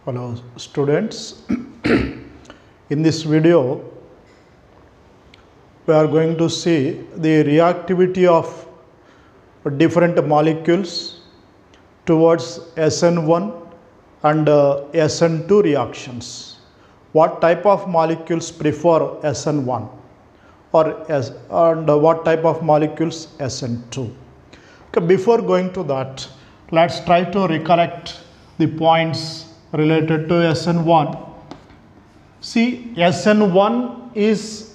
Hello students, in this video we are going to see the reactivity of different molecules towards SN1 and SN2 reactions. What type of molecules prefer SN1 and what type of molecules SN2. Okay, before going to that, let's try to recollect the points related to SN1. See, SN1 is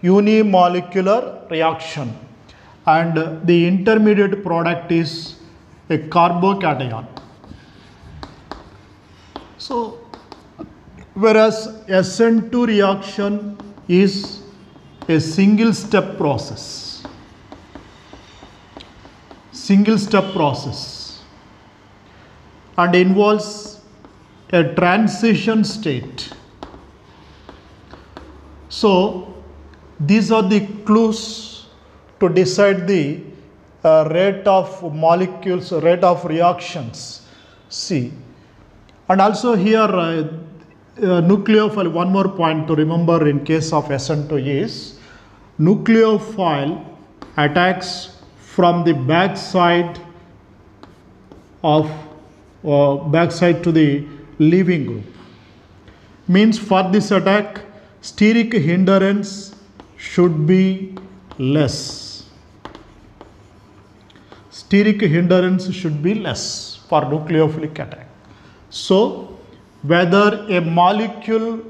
unimolecular reaction and the intermediate product is a carbocation. So, whereas SN2 reaction is a single step process and involves a transition state. So, these are the clues to decide the rate of molecules, rate of reactions. See, and also here nucleophile, one more point to remember in case of SN2 is nucleophile attacks from the backside to the leaving group. Means for this attack, steric hindrance should be less. Steric hindrance should be less for nucleophilic attack. So, whether a molecule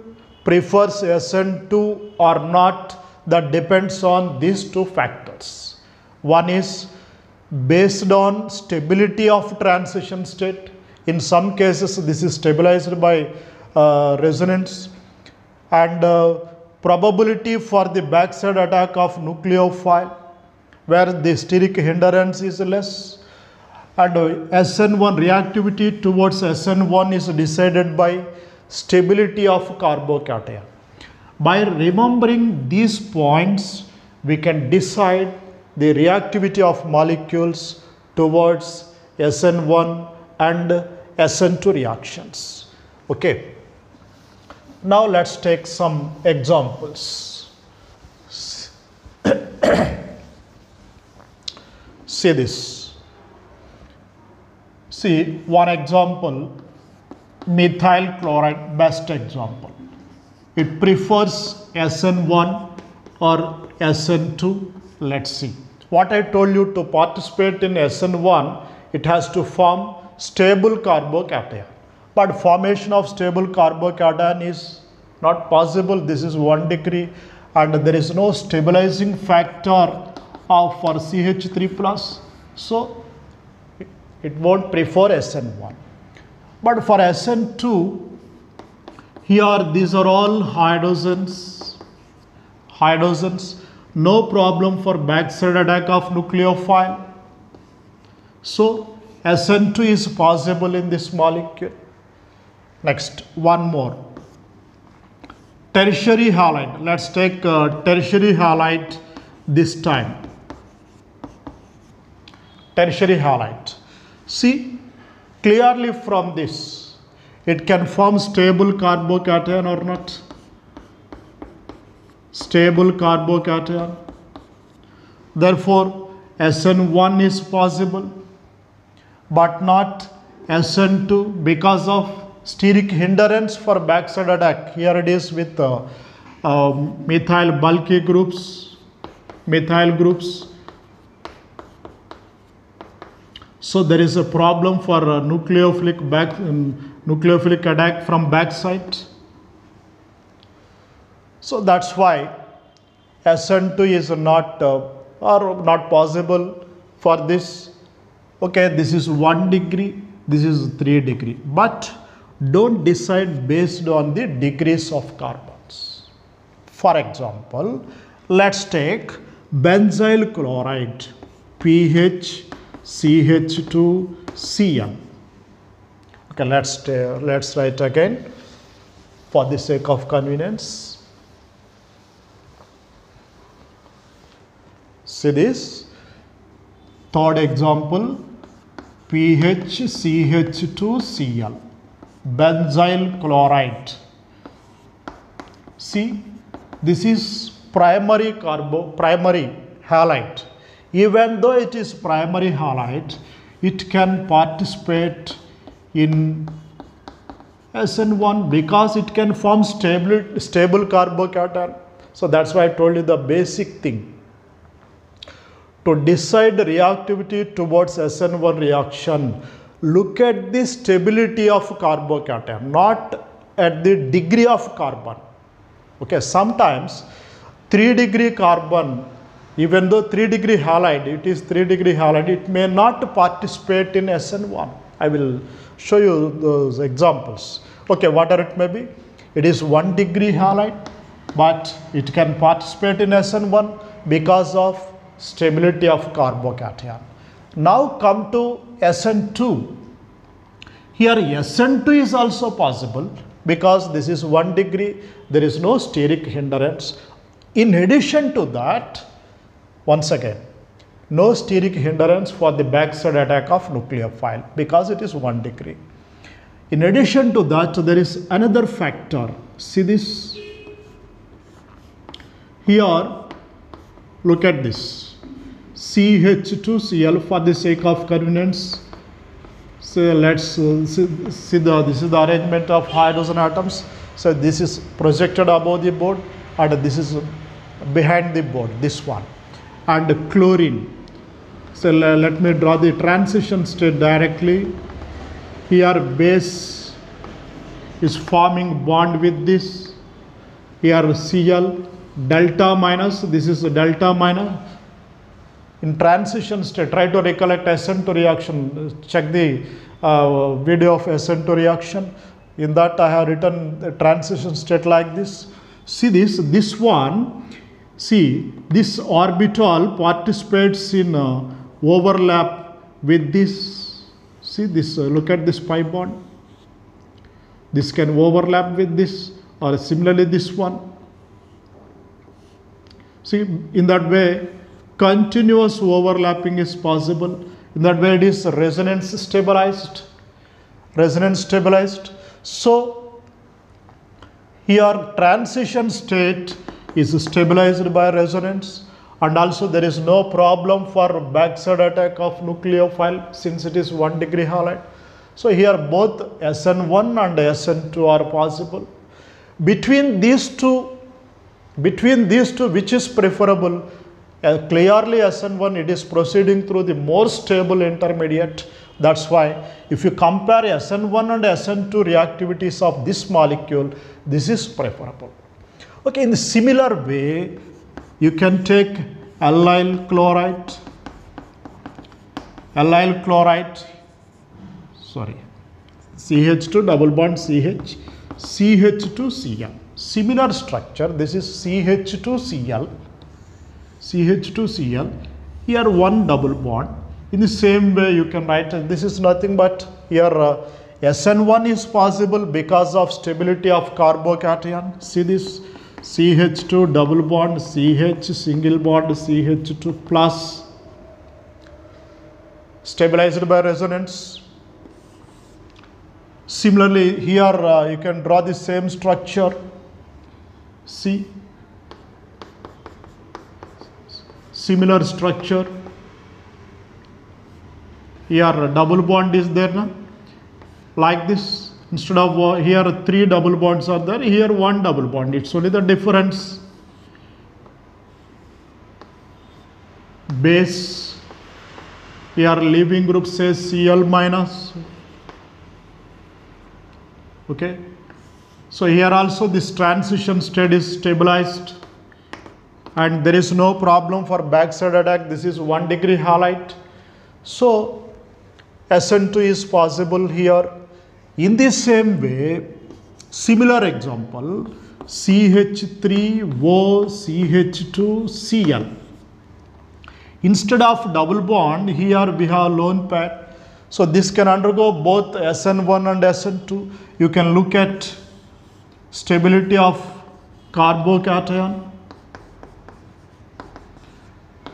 prefers SN2 or not, that depends on these two factors. One is based on stability of transition state. In some cases, this is stabilized by resonance, and probability for the backside attack of nucleophile, where the steric hindrance is less, and SN1 reactivity towards SN1 is decided by stability of carbocation. By remembering these points, we can decide the reactivity of molecules towards SN1 and SN2 reactions. Okay. Now let's take some examples. See this. See one example, methyl chloride, best example. It prefers SN1 or SN2. Let's see. What I told you, to participate in SN1, it has to form stable carbocation. But formation of stable carbocation is not possible. This is 1 degree and there is no stabilizing factor for CH3 plus. So, it won't prefer SN1. But for SN2, here these are all hydrogens. No problem for backside attack of nucleophile. So, SN2 is possible in this molecule. Next, one more. Tertiary halide. Let's take tertiary halide this time. Tertiary halide. See, clearly from this, it can form stable carbocation or not. Stable carbocation. Therefore, SN1 is possible, but not SN2 because of steric hindrance for backside attack. Here it is with methyl bulky groups, methyl groups. So there is a problem for nucleophilic attack from backside. So that's why SN2 is not possible for this. Okay, this is 1 degree, this is 3 degree. But don't decide based on the degrees of carbons. For example, let's take benzyl chloride, PH CH2 Cl. Okay, let's write again for the sake of convenience. See this. Third example, PHCH2Cl. benzyl chloride. See, this is primary halide. Even though it is primary halide, it can participate in SN1 because it can form stable carbocation. So that's why I told you the basic thing. To decide the reactivity towards SN1 reaction, look at the stability of carbocation, not at the degree of carbon. Okay, sometimes 3-degree carbon, even though 3-degree halide, it is 3-degree halide, it may not participate in SN1. I will show you those examples. Okay, whatever it may be, it is 1-degree halide, but it can participate in SN1 because of stability of carbocation. Now come to SN2. Here SN2 is also possible because this is 1 degree, there is no steric hindrance. In addition to that, once again, no steric hindrance for the backside attack of nucleophile because it is 1 degree. In addition to that, there is another factor. See this? Here, look at this. CH2Cl, for the sake of convenience. So let's see this is the arrangement of hydrogen atoms. So this is projected above the board and this is behind the board, this one. And chlorine. So let me draw the transition state directly. Here base is forming bond with this. Here Cl, delta minus, this is delta minus. In transition state, try to recollect SN2 reaction. Check the video of SN2 reaction. In that I have written the transition state like this. See this one, see this orbital participates in overlap with this. See this, look at this pi bond. This can overlap with this, or similarly this one. See, in that way, continuous overlapping is possible. In that way, it is resonance stabilized. Resonance stabilized. So, here transition state is stabilized by resonance, and also there is no problem for backside attack of nucleophile since it is 1 degree halide. So, here both SN1 and SN2 are possible. Between these two, which is preferable? Clearly SN1, it is proceeding through the more stable intermediate. That's why if you compare SN1 and SN2 reactivities of this molecule, this is preferable. Okay, in the similar way, you can take allyl chloride, CH2 double bond CH, CH2Cl. Similar structure, this is CH2Cl, here one double bond. In the same way you can write, this is nothing but here SN1 is possible because of stability of carbocation. See this, CH2 double bond CH, single bond CH2 plus, stabilized by resonance. Similarly here you can draw the same structure. See, similar structure. Here double bond is there now, like this. Instead of here 3 double bonds are there, here 1 double bond. It's only the difference. Base, here leaving group says Cl minus. Okay. So here also this transition state is stabilized and there is no problem for backside attack. This is 1 degree halide. So SN2 is possible here. In the same way, similar example, CH3O CH2Cl. Instead of double bond, here we have lone pair. So this can undergo both SN1 and SN2. You can look at stability of carbocation.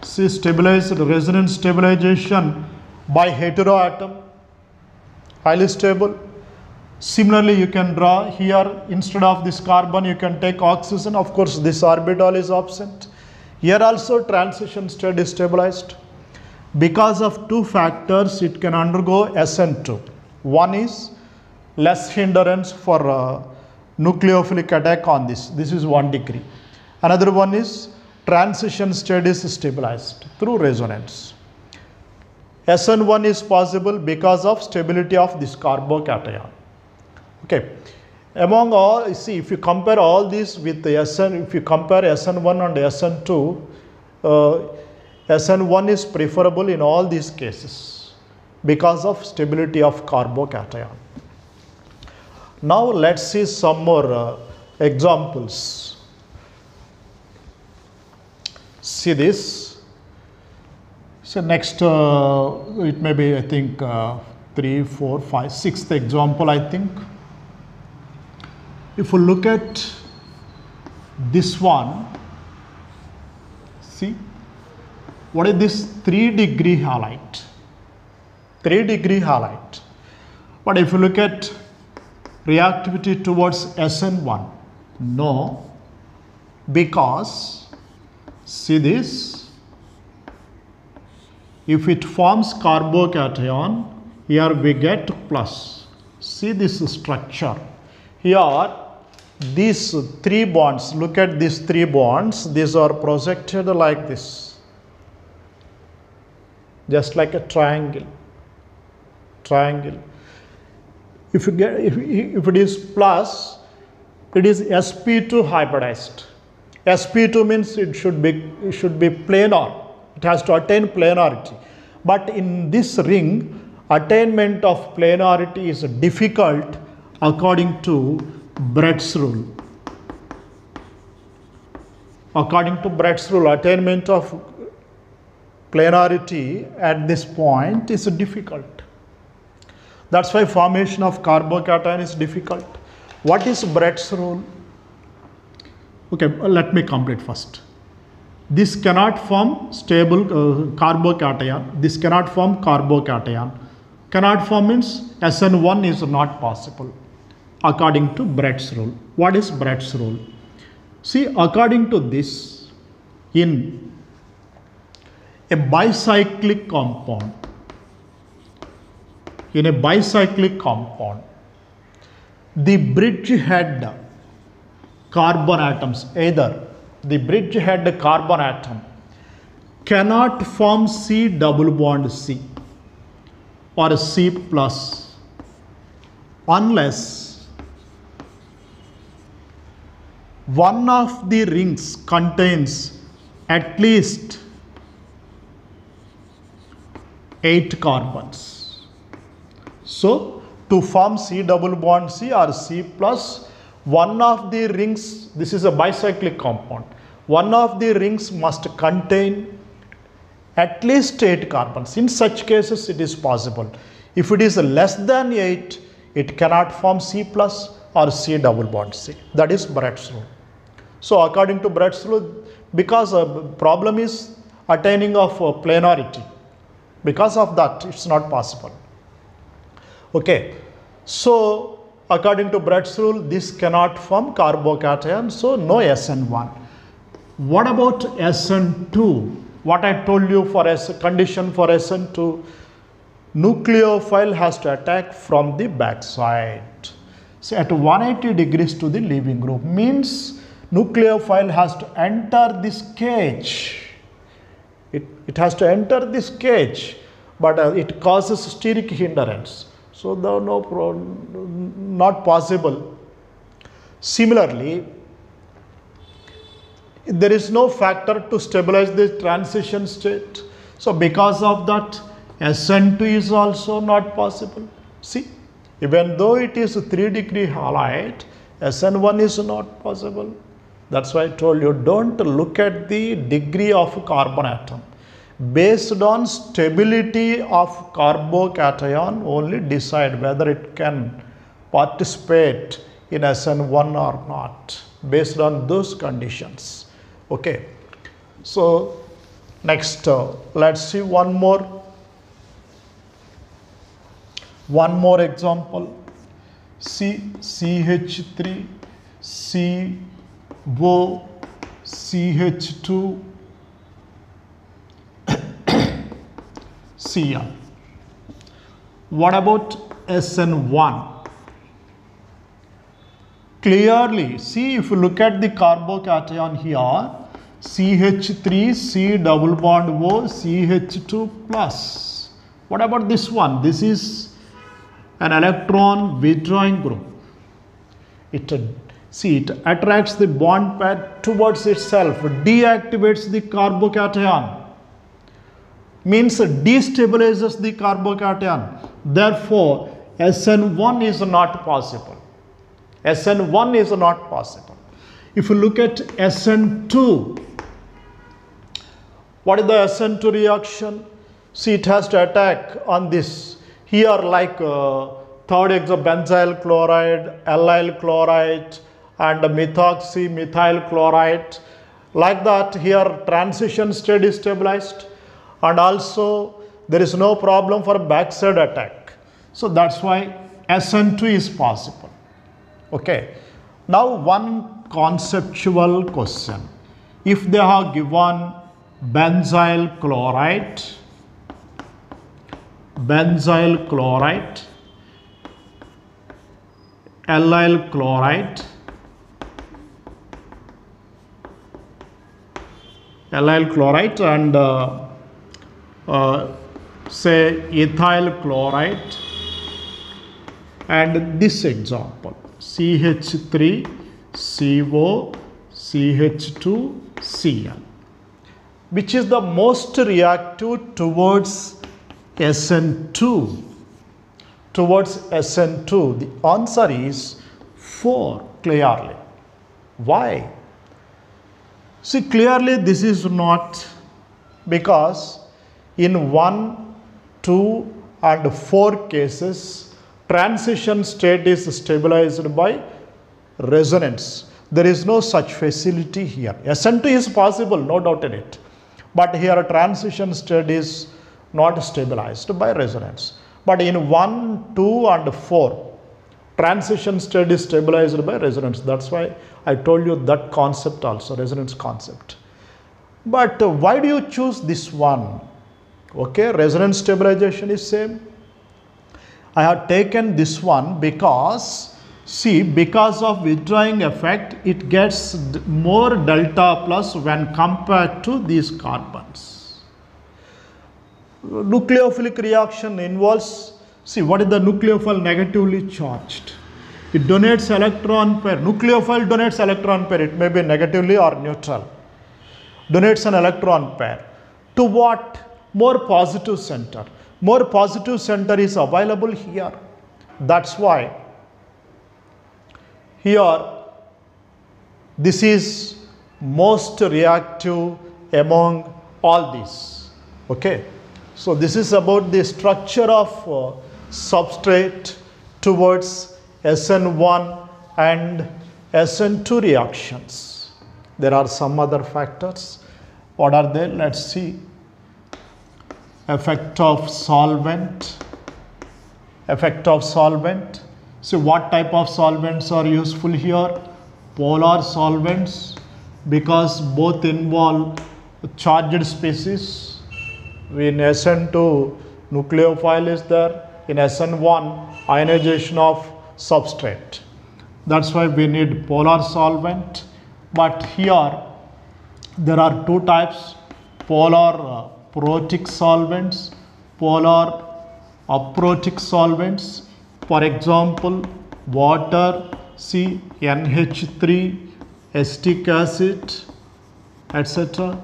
See, stabilized resonance stabilization by heteroatom, highly stable. Similarly, you can draw here, instead of this carbon, you can take oxygen. Of course, this orbital is absent. Here also transition state is stabilized. Because of two factors, it can undergo SN2. One is less hindrance for nucleophilic attack on this. This is 1 degree. Another one is transition state is stabilized through resonance. SN1 is possible because of stability of this carbocation. Okay. Among all, you see, if you compare all these with the SN, if you compare SN1 and SN2, SN1 is preferable in all these cases because of stability of carbocation. Now let's see some more examples. See this. So next, it may be, I think, 3, 4, 5, 6th example, I think. If you look at this one, see, what is this 3 degree halide? 3 degree halide. But if you look at reactivity towards SN1, no, because, see this, if it forms carbocation, here we get plus. See this structure. Here, these 3 bonds, look at these 3 bonds, these are projected like this, just like a triangle. If you get, if it is plus, it is sp2 hybridized. sp2 means it should be planar. It has to attain planarity. But in this ring, attainment of planarity is difficult according to Brett's rule. According to Brett's rule, attainment of planarity at this point is difficult. That's why formation of carbocation is difficult. What is Brett's rule? Okay, let me complete first. This cannot form stable carbocation. This cannot form carbocation. Cannot form means SN1 is not possible according to Brett's rule. What is Brett's rule? See, according to this, in a bicyclic compound, the bridgehead carbon atoms, either the bridgehead carbon atom cannot form C double bond C or C plus unless one of the rings contains at least 8 carbons. So, to form C double bond C or C plus, one of the rings, this is a bicyclic compound, one of the rings must contain at least 8 carbons. In such cases, it is possible. If it is less than 8, it cannot form C plus or C double bond C. That is Brett's rule. So, according to Brett's rule, because the problem is attaining of planarity, because of that, it's not possible. Okay. So, according to Brett's rule, this cannot form carbocation, so no SN1. What about SN2? What I told you for condition for SN2, nucleophile has to attack from the backside. So, at 180 degrees to the leaving group means nucleophile has to enter this cage. It has to enter this cage, but it causes steric hindrance. So, not possible. Similarly, there is no factor to stabilize the transition state. So, because of that, SN2 is also not possible. See, even though it is 3 degree halide, SN1 is not possible. That's why I told you, don't look at the degree of carbon atom. Based on stability of carbocation, only decide whether it can participate in SN1 or not, based on those conditions. Okay. So, next, let's see one more example. CH3, CO, CH2, Cl. What about SN1? Clearly, see, if you look at the carbocation here, CH3, C double bond O, CH2 plus. What about this one? This is an electron withdrawing group. It attracts the bond pair towards itself, deactivates the carbocation, means destabilizes the carbocation. Therefore, SN1 is not possible. SN1 is not possible. If you look at SN2, what is the SN2 reaction? See, it has to attack on this. Here, like third hexabenzyl chloride, allyl chloride, and methoxymethyl chloride. Like that, here transition state is stabilized, and also there is no problem for backside attack. So that's why SN2 is possible. Okay. Now one conceptual question. If they have given benzyl chloride, allyl chloride, and say ethyl chloride, and this example CH3, CO, CH2, Cl. Which is the most reactive towards SN2? Towards SN2, the answer is 4, clearly. Why? See, clearly this is not, because in 1, 2 and 4 cases, transition state is stabilized by resonance. There is no such facility here. SN2 is possible, no doubt in it. But here a transition state is not stabilized by resonance. But in 1, 2 and 4, transition state is stabilized by resonance. That's why I told you that concept also, resonance concept. But why do you choose this one? Okay, resonance stabilization is same. I have taken this one because, see, because of withdrawing effect, it gets more delta plus when compared to these carbons. Nucleophilic reaction involves, see, what is the nucleophile? Negatively charged. It donates electron pair. Nucleophile donates electron pair. It may be negatively or neutral. Donates an electron pair. To what? More positive center. More positive center is available here. That's why here this is most reactive among all these. Okay. So this is about the structure of substrate towards SN1 and SN2 reactions. There are some other factors. What are they? Let's see. Effect of solvent. Effect of solvent. So what type of solvents are useful here? Polar solvents, because both involve charged species. In SN2, nucleophile is there. In SN1, ionization of substrate. That's why we need polar solvent. But here there are two types: polar protic solvents, polar aprotic solvents. For example, water, see, NH3, acetic acid, etc.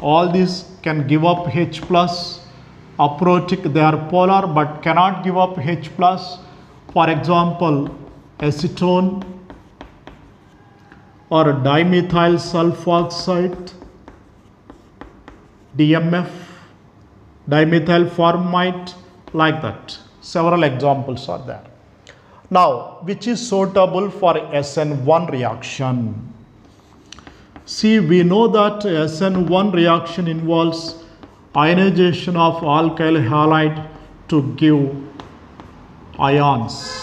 All these can give up H plus. Aprotic, they are polar but cannot give up H plus. For example, acetone or dimethyl sulfoxide, DMF, dimethyl formamide, like that. Several examples are there. Now, which is suitable for SN1 reaction? See, we know that SN1 reaction involves ionization of alkyl halide to give ions.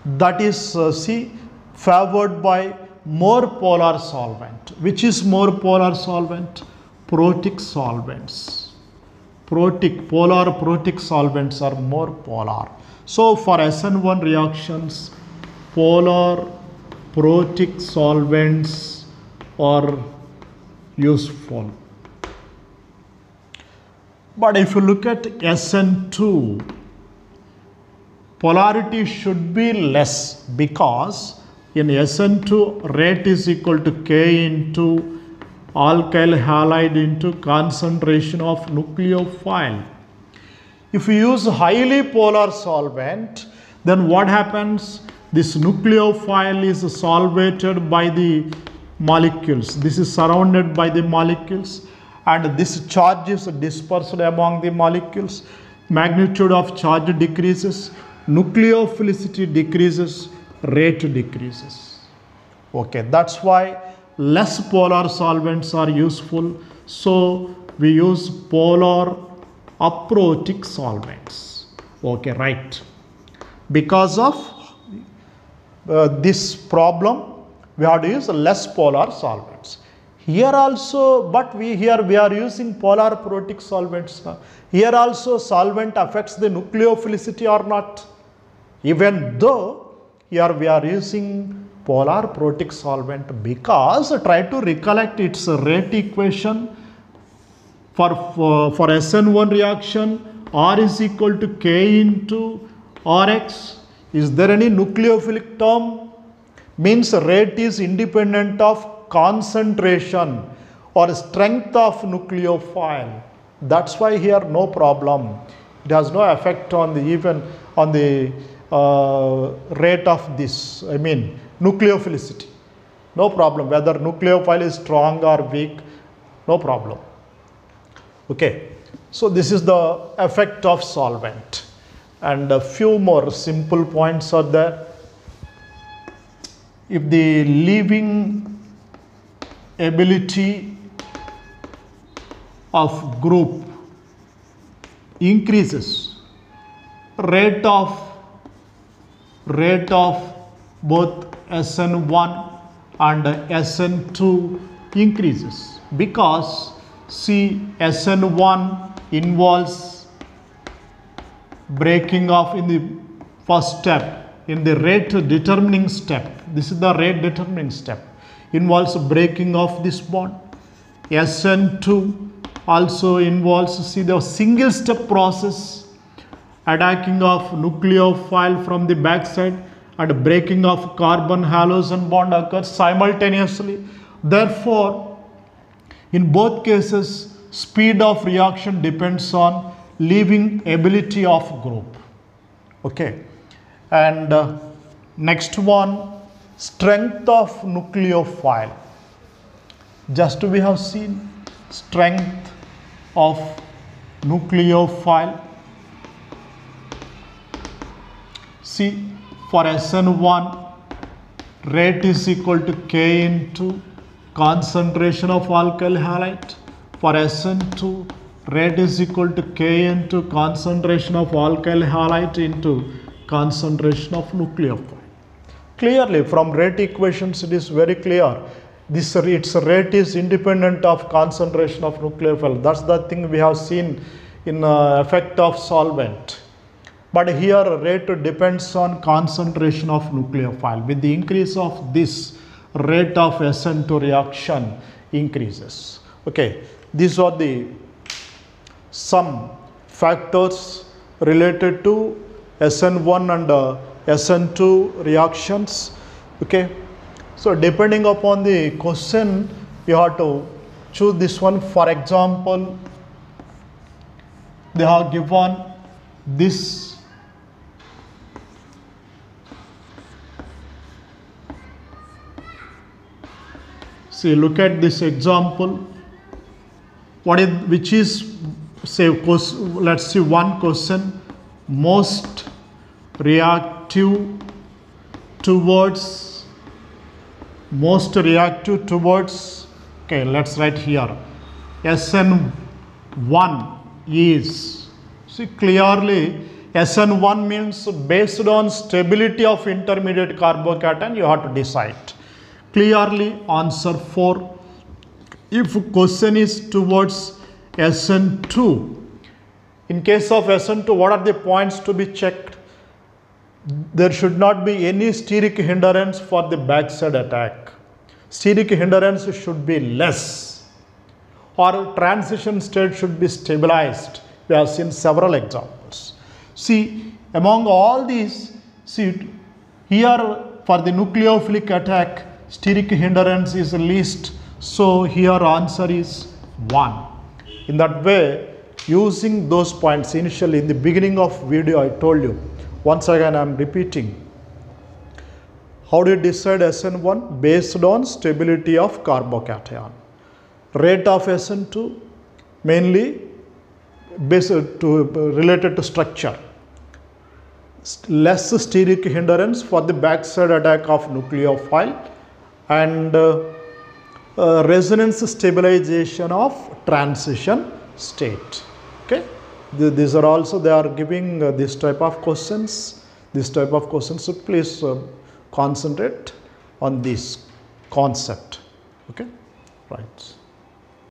that is see favored by more polar solvent. Which is more polar solvent? Protic solvents. Polar protic solvents are more polar. So for SN1 reactions, polar protic solvents are useful. But if you look at SN2, polarity should be less, because in SN2 rate is equal to K into alkyl halide into concentration of nucleophile. If you use highly polar solvent, then what happens? This nucleophile is solvated by the molecules. This is surrounded by the molecules, and this charge is dispersed among the molecules. Magnitude of charge decreases, nucleophilicity decreases, rate decreases. Okay, that's why less polar solvents are useful. So we use polar aprotic solvents. Okay, right. Because of this problem, we have to use less polar solvents. Here also, but we are using polar protic solvents. Here also solvent affects the nucleophilicity or not. Even though here we are using polar protic solvent, because try to recollect its rate equation for SN1 reaction, R is equal to K into Rx. Is there any nucleophilic term? Means rate is independent of concentration or strength of nucleophile. That's why here no problem. It has no effect on the even on the rate of this, I mean nucleophilicity. No problem whether nucleophile is strong or weak, no problem. Okay, so this is the effect of solvent, and a few more simple points are there. If the leaving ability of group increases, rate of both SN1 and SN2 increases, because see SN1 involves breaking off in the first step, in the rate determining step. This is the rate determining step, involves breaking off this bond. SN2 also involves, see, the single step process, attacking of nucleophile from the backside and breaking of carbon halogen bond occurs simultaneously. Therefore, in both cases, speed of reaction depends on leaving ability of group. Okay, and next one, strength of nucleophile. Just we have seen strength of nucleophile. See, for SN1, rate is equal to K into concentration of alkyl halide. For SN2, rate is equal to K into concentration of alkyl halide into concentration of nucleophile. Clearly, from rate equations, it is very clear. Its rate is independent of concentration of nucleophile. That's the thing we have seen in effect of solvent. But here rate depends on concentration of nucleophile. With the increase of this, rate of SN2 reaction increases. Okay, these are the some factors related to SN1 and SN2 reactions. Okay, so depending upon the question, you have to choose this one. For example, they have given this. See, look at this example. Which is, say, let's see one question. Most reactive towards, okay, let's write here. SN1 is, see, clearly SN1 means based on stability of intermediate carbocation, you have to decide. Clearly answer 4. If question is towards SN2, in case of SN2, what are the points to be checked? There should not be any steric hindrance for the backside attack. Steric hindrance should be less, or transition state should be stabilized. We have seen several examples. See, among all these, see here for the nucleophilic attack, steric hindrance is least. So here answer is 1. In that way, using those points initially in the beginning of video, I told you. Once again, I am repeating. How do you decide SN1? Based on stability of carbocation. Rate of SN2 mainly related to structure. Less steric hindrance for the backside attack of nucleophile, and resonance stabilization of transition state. Okay, these are also, they are giving this type of questions. So please concentrate on this concept. Okay, right.